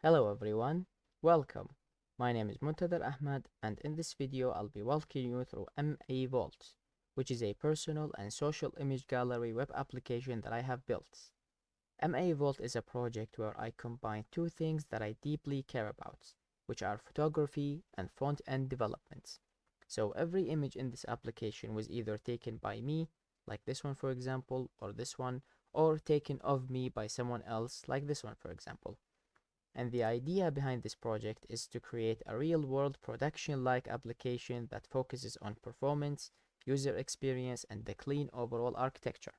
Hello everyone, welcome. My name is Muntadar Ahmad and in this video I'll be walking you through MAVault, which is a personal and social image gallery web application that I have built. MAVault is a project where I combine two things that I deeply care about, which are photography and front-end development. So every image in this application was either taken by me, like this one for example, or this one, or taken of me by someone else, like this one for example. And the idea behind this project is to create a real-world production-like application that focuses on performance, user experience, and the clean overall architecture.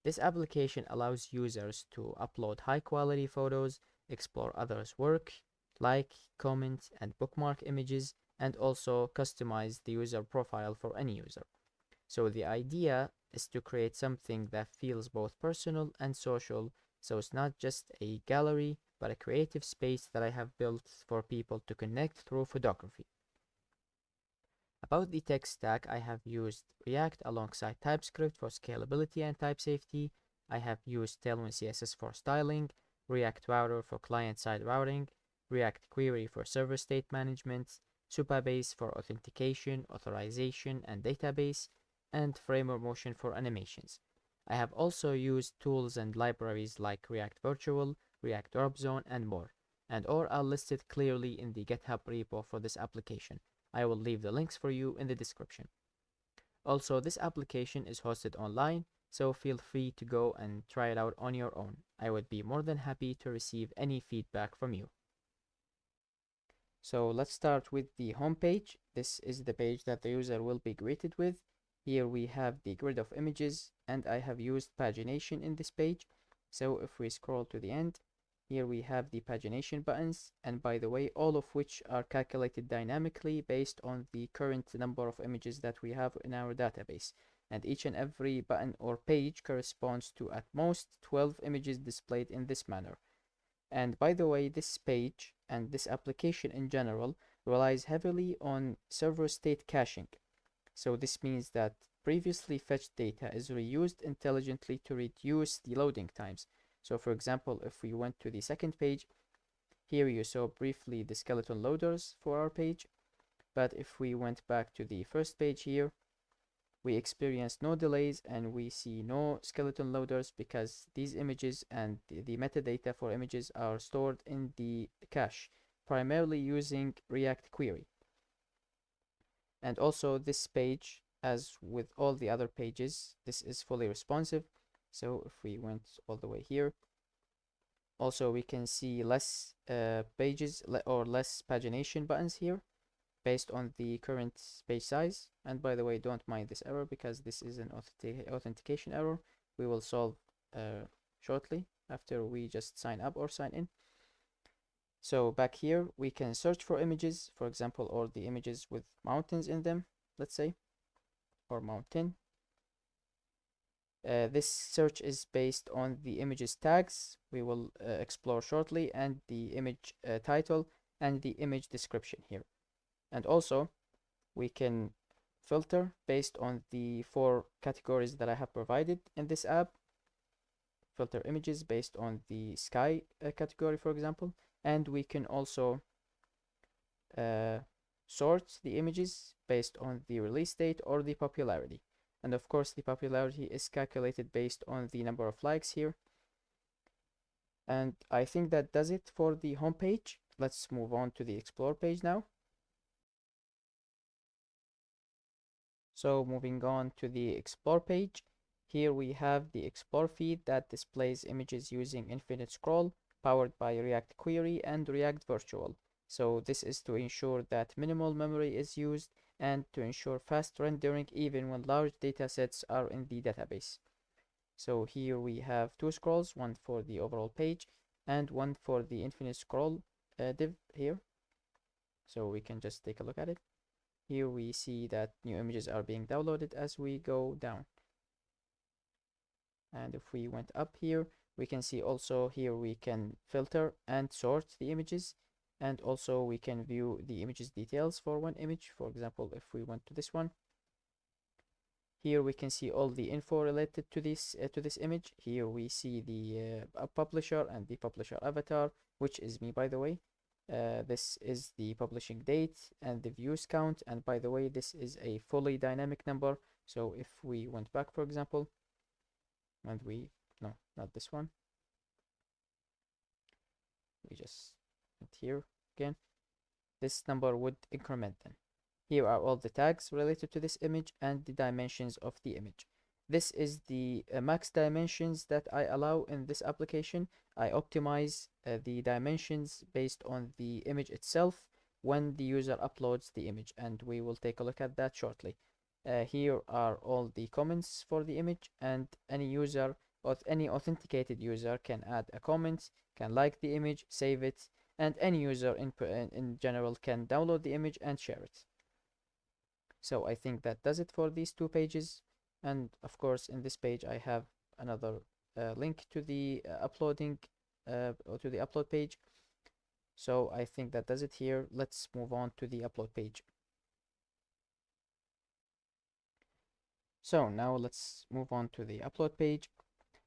This application allows users to upload high-quality photos, explore others' work, like, comment, and bookmark images, and also customize the user profile for any user. So the idea is to create something that feels both personal and social, so it's not just a gallery, but a creative space that I have built for people to connect through photography. About the tech stack, I have used React alongside TypeScript for scalability and type safety. I have used Tailwind CSS for styling, React Router for client-side routing, React Query for server state management, Supabase for authentication, authorization, and database, and Framer Motion for animations. I have also used tools and libraries like React Virtual, React Drop Zone, and more, and all are listed clearly in the GitHub repo for this application. I will leave the links for you in the description. Also, this application is hosted online, so feel free to go and try it out on your own. I would be more than happy to receive any feedback from you. So let's start with the home page. This is the page that the user will be greeted with. Here we have the grid of images, and I have used pagination in this page. So if we scroll to the end, here we have the pagination buttons, and by the way, all of which are calculated dynamically based on the current number of images that we have in our database. And each and every button or page corresponds to at most 12 images displayed in this manner. And by the way, this page and this application in general relies heavily on server state caching. So this means that previously fetched data is reused intelligently to reduce the loading times. So for example, if we went to the second page, here you saw briefly the skeleton loaders for our page. But if we went back to the first page here, we experience no delays and we see no skeleton loaders because these images and the metadata for images are stored in the cache, primarily using React Query. And also this page, as with all the other pages, this is fully responsive. So if we went all the way here, also we can see less pages or less pagination buttons here based on the current page size. And by the way, don't mind this error because this is an authentication error. We will solve shortly after we just sign up or sign in. So back here, we can search for images, for example, or the images with mountains in them, let's say, or mountain. This search is based on the images tags we will explore shortly, and the image title and the image description here. And also, we can filter based on the 4 categories that I have provided in this app. Filter images based on the sky category, for example. And we can also sort the images based on the release date or the popularity. And of course, the popularity is calculated based on the number of likes here. And I think that does it for the home page. Let's move on to the explore page now. So moving on to the explore page, here we have the explore feed that displays images using infinite scroll, powered by React Query and React Virtual. So this is to ensure that minimal memory is used and to ensure fast rendering even when large data sets are in the database. So here we have 2 scrolls, one for the overall page and one for the infinite scroll div here. So we can just take a look at it. Here we see that new images are being downloaded as we go down. And if we went up here, we can see also here we can filter and sort the images, and also we can view the images details for one image. For example, if we went to this one, Here we can see all the info related to this image. Here we see the publisher and the publisher avatar, which is me, by the way. This is the publishing date and the views count, and by the way, this is a fully dynamic number. So if we went back, for example, and no, not this one, we just went here again, this number would increment then. Here are all the tags related to this image and the dimensions of the image. This is the max dimensions that I allow in this application. I optimize the dimensions based on the image itself when the user uploads the image, and we will take a look at that shortly. Here are all the comments for the image, and any user or any authenticated user can add a comment, can like the image, save it, and any user in general can download the image and share it. So I think that does it for these two pages. And of course, in this page, I have another link to the uploading or to the upload page. So I think that does it here. Let's move on to the upload page. So now let's move on to the upload page.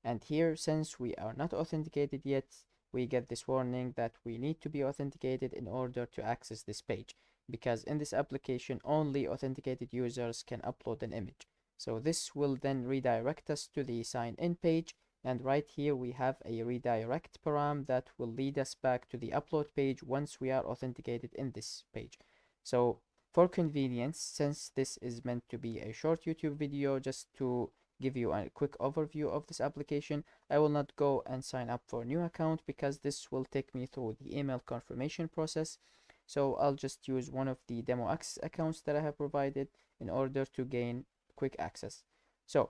And here, since we are not authenticated yet, we get this warning that we need to be authenticated in order to access this page, because in this application only authenticated users can upload an image. So this will then redirect us to the sign in page, and right here we have a redirect param that will lead us back to the upload page once we are authenticated in this page. So for convenience, since this is meant to be a short YouTube video just to give you a quick overview of this application, I will not go and sign up for a new account because this will take me through the email confirmation process. So I'll just use one of the demo access accounts that I have provided in order to gain quick access. So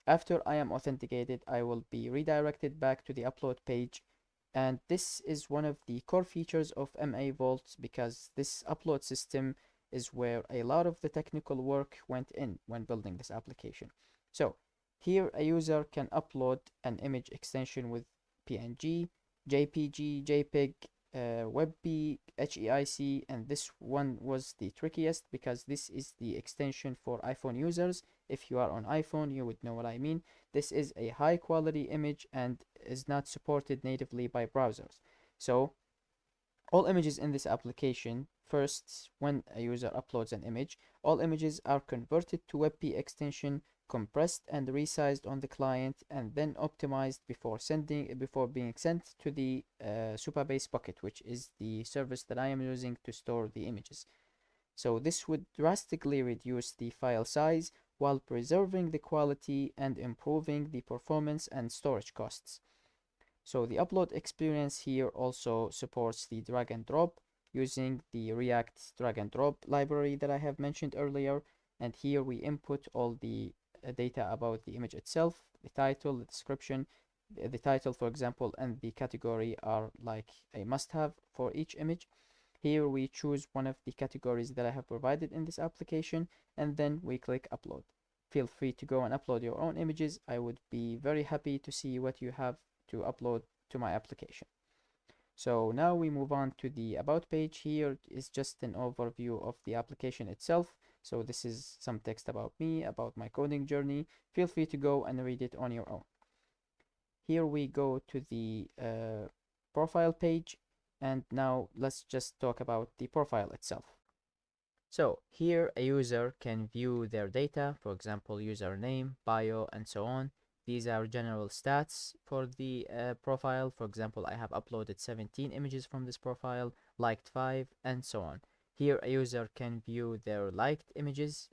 after I am authenticated, I will be redirected back to the upload page. And this is one of the core features of MAVault, because this upload system is where a lot of the technical work went in when building this application. So here a user can upload an image extension with PNG, JPG, JPEG, WebP, HEIC, and this one was the trickiest because this is the extension for iPhone users. If you are on iPhone, you would know what I mean. This is a high quality image and is not supported natively by browsers. So all images in this application, first, when a user uploads an image, all images are converted to WebP extension, compressed and resized on the client, and then optimized before being sent to the Supabase bucket, which is the service that I am using to store the images. So this would drastically reduce the file size while preserving the quality and improving the performance and storage costs. So the upload experience here also supports the drag and drop using the React drag and drop library that I have mentioned earlier. And here we input all the data about the image itself, the title, the description. The title, for example, and the category are like a must-have for each image. Here we choose one of the categories that I have provided in this application, and then we click upload. Feel free to go and upload your own images. I would be very happy to see what you have to upload to my application. So now we move on to the about page. Here is just an overview of the application itself. So this is some text about me, about my coding journey. Feel free to go and read it on your own. Here we go to the profile page, and now let's just talk about the profile itself. So here a user can view their data, for example, username, bio, and so on. These are general stats for the profile. For example, I have uploaded 17 images from this profile, liked 5, and so on. Here a user can view their liked images,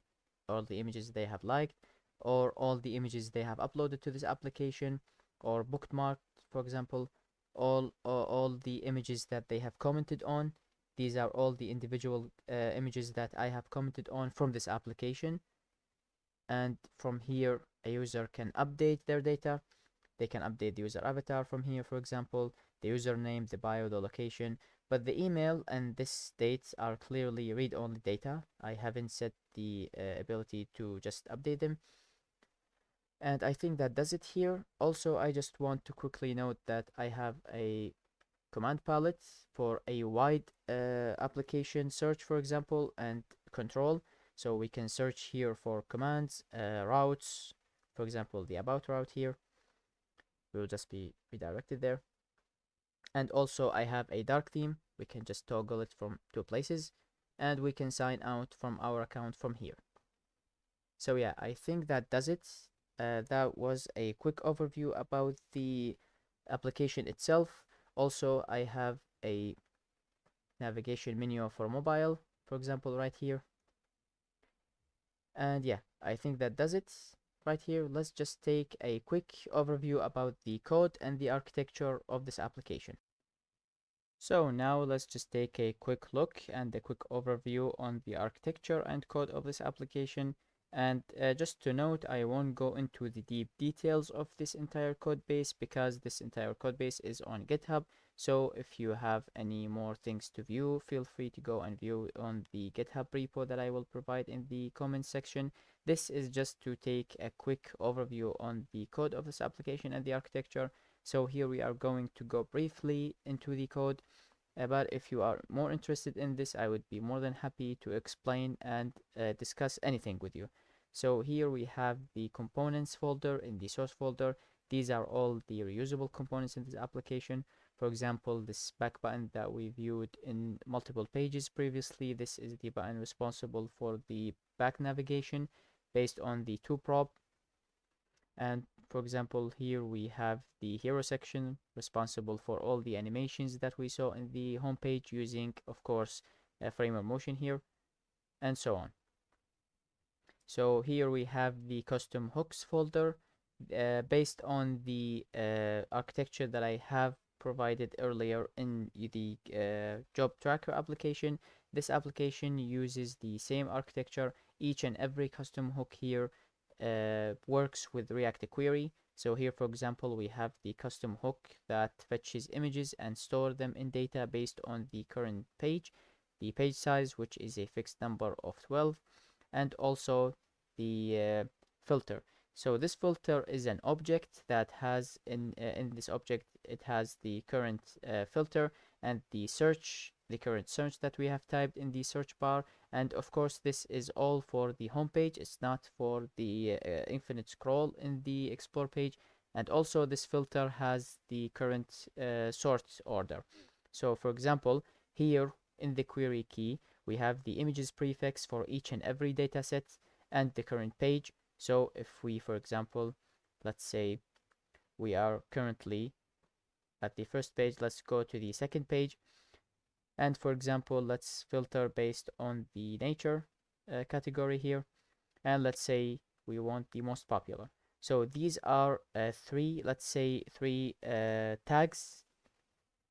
all the images they have liked, or all the images they have uploaded to this application, or bookmarked, for example, all the images that they have commented on. These are all the individual images that I have commented on from this application. And from here, a user can update their data. They can update the user avatar from here, for example, the username, the bio, the location. But the email and this dates are clearly read-only data. I haven't set the ability to just update them. And I think that does it here. Also, I just want to quickly note that I have a command palette for a wide application search, for example, and control. So we can search here for commands, routes, for example, the about route here will just be redirected there. And also I have a dark theme. We can just toggle it from two places, and we can sign out from our account from here. So yeah, I think that does it. That was a quick overview about the application itself. Also, I have a navigation menu for mobile, for example, right here. And yeah, I think that does it right here. Let's just take a quick overview about the code and the architecture of this application. So now let's just take a quick look and a quick overview on the architecture and code of this application. And just to note, I won't go into the deep details of this entire code base because this entire code base is on GitHub. So if you have any more things to view, feel free to go and view on the GitHub repo that I will provide in the comment section. This is just to take a quick overview on the code of this application and the architecture. So here we are going to go briefly into the code. But if you are more interested in this, I would be more than happy to explain and discuss anything with you. So here we have the components folder in the source folder. These are all the reusable components in this application. For example, this back button that we viewed in multiple pages previously, this is the button responsible for the back navigation based on the to prop. And for example, here we have the hero section responsible for all the animations that we saw in the homepage using, of course, a frame of motion here, and so on. So here we have the custom hooks folder based on the architecture that I have provided earlier in the job tracker application. This application uses the same architecture. Each and every custom hook here works with React query. So here, for example, we have the custom hook that fetches images and store them in data based on the current page, the page size, which is a fixed number of 12, and also the filter. So this filter is an object that has in this object it has the current filter and the current search that we have typed in the search bar. And of course, this is all for the home page. It's not for the infinite scroll in the explore page. And also, this filter has the current sort order. So, for example, here in the query key, we have the images prefix for each and every dataset and the current page. So, if we, for example, let's say we are currently at the first page, let's go to the second page. And for example, let's filter based on the nature category here. And let's say we want the most popular. So these are three tags.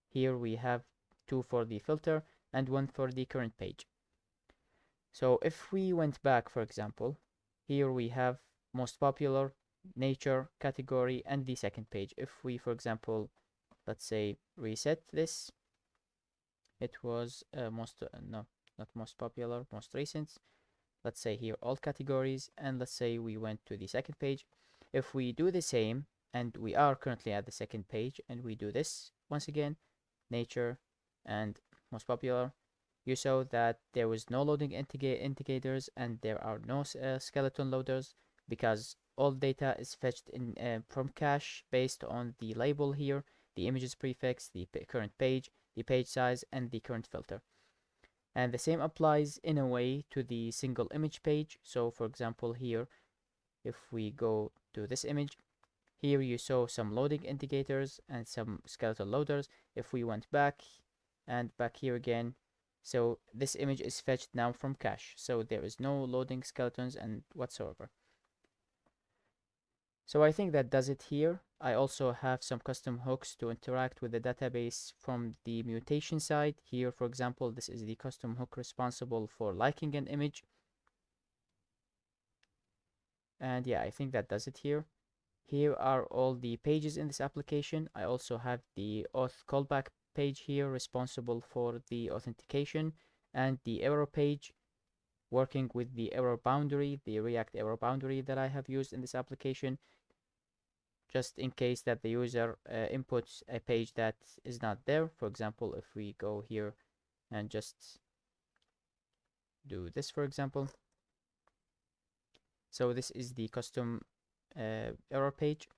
Here we have two for the filter and one for the current page. So if we went back, for example, here we have most popular, nature category, and the second page. If we, for example, let's say reset this, it was no, not most popular, most recent. Let's say here all categories, and let's say we went to the second page. If we do the same, and we are currently at the second page, and we do this once again, nature and most popular, you saw that there was no loading indicators and there are no skeleton loaders because all data is fetched in from cache based on the label here, the images prefix, the current page, the page size, and the current filter. And the same applies in a way to the single image page. So for example, here, if we go to this image, here you saw some loading indicators and some skeletal loaders. If we went back and back here again, so this image is fetched now from cache. So there is no loading skeletons and whatsoever. So I think that does it here. I also have some custom hooks to interact with the database from the mutation side. Here, for example, this is the custom hook responsible for liking an image. And yeah, I think that does it here. Here are all the pages in this application. I also have the auth callback page here responsible for the authentication, and the error page working with the error boundary, the React error boundary that I have used in this application, just in case that the user inputs a page that is not there. For example, if we go here and just do this, for example, So this is the custom error page.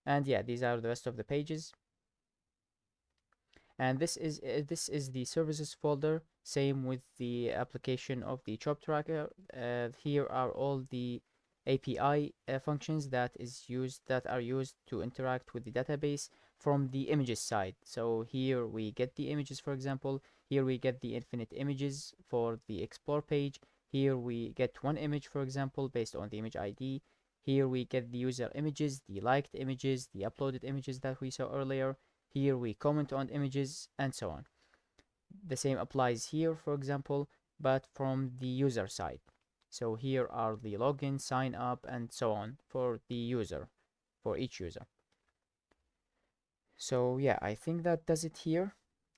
And yeah, these are the rest of the pages. And this is the services folder. Same with the application of the job tracker. Here are all the API functions that are used to interact with the database from the images side. So here we get the images, for example. Here we get the infinite images for the explore page. Here we get one image, for example, based on the image ID. Here we get the user images, the liked images, the uploaded images that we saw earlier. Here we comment on images, and so on. The same applies here, for example, but from the user side. So here are the login, sign up, and so on for the user, for each user. So yeah, I think that does it here.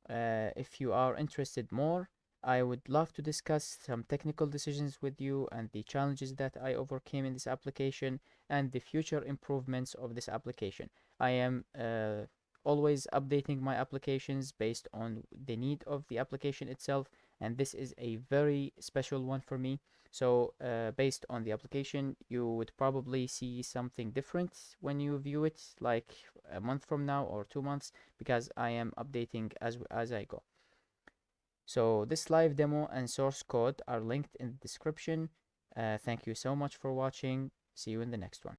If you are interested more, I would love to discuss some technical decisions with you and the challenges that I overcame in this application and the future improvements of this application. I am always updating my applications based on the need of the application itself, and this is a very special one for me. So based on the application, you would probably see something different when you view it, like a month from now or 2 months, because I am updating as I go. So this live demo and source code are linked in the description. Thank you so much for watching. See you in the next one.